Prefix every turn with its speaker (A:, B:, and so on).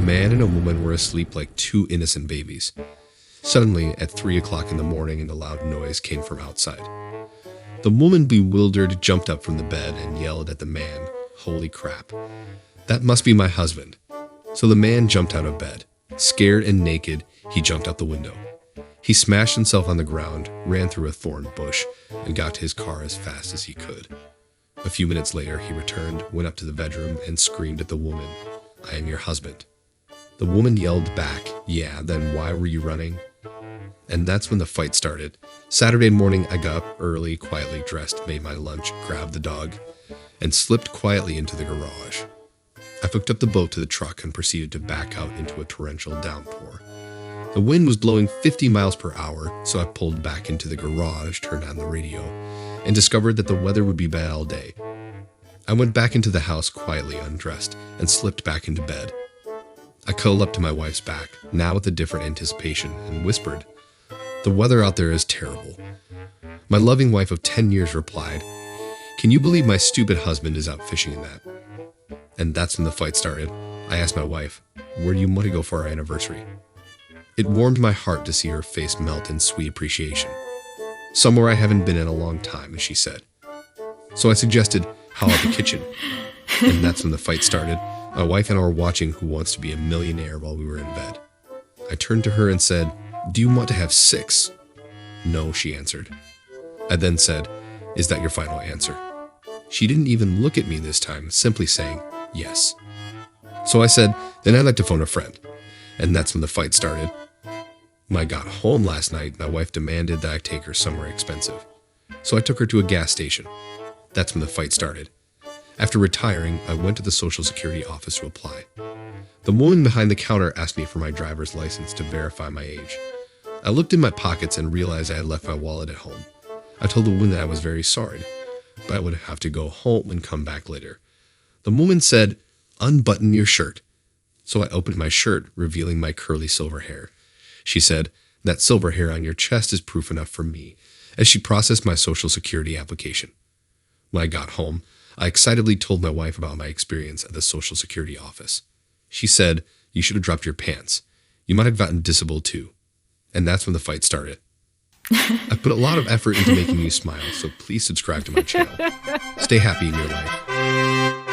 A: man and a woman were asleep like two innocent babies. Suddenly, at 3 o'clock in the morning, a loud noise came from outside. The woman, bewildered, jumped up from the bed and yelled at the man, "Holy crap. That must be my husband." So the man jumped out of bed. Scared and naked, he jumped out the window. He smashed himself on the ground, ran through a thorn bush, and got to his car as fast as he could. A few minutes later, he returned, went up to the bedroom, and screamed at the woman, "I am your husband." The woman yelled back, "Yeah, then why were you running?" And that's when the fight started. Saturday morning, I got up early, quietly dressed, made my lunch, grabbed the dog, and slipped quietly into the garage. I hooked up the boat to the truck and proceeded to back out into a torrential downpour. The wind was blowing 50 miles per hour, so I pulled back into the garage, turned on the radio, and discovered that the weather would be bad all day. I went back into the house quietly undressed and slipped back into bed. I cuddled up to my wife's back, now with a different anticipation, and whispered, "The weather out there is terrible." My loving wife of 10 years replied, "Can you believe my stupid husband is out fishing in that?" And that's when the fight started. I asked my wife, "Where do you want to go for our anniversary?" It warmed my heart to see her face melt in sweet appreciation. "Somewhere I haven't been in a long time," she said. So I suggested, "How about the kitchen?" And that's when the fight started. My wife and I were watching Who Wants to Be a Millionaire while we were in bed. I turned to her and said, "Do you want to have 6? "No," she answered. I then said, "Is that your final answer?" She didn't even look at me this time, simply saying, "Yes." So I said, "Then I'd like to phone a friend." And that's when the fight started. When I got home last night, my wife demanded that I take her somewhere expensive. So I took her to a gas station. That's when the fight started. After retiring, I went to the Social Security office to apply. The woman behind the counter asked me for my driver's license to verify my age. I looked in my pockets and realized I had left my wallet at home. I told the woman that I was very sorry, but I would have to go home and come back later. The woman said, "Unbutton your shirt." So I opened my shirt, revealing my curly silver hair. She said, "That silver hair on your chest is proof enough for me," as she processed my Social Security application. When I got home, I excitedly told my wife about my experience at the Social Security office. She said, "You should have dropped your pants. You might have gotten disabled too." And that's when the fight started. I put a lot of effort into making you smile, so please subscribe to my channel. Stay happy in your life.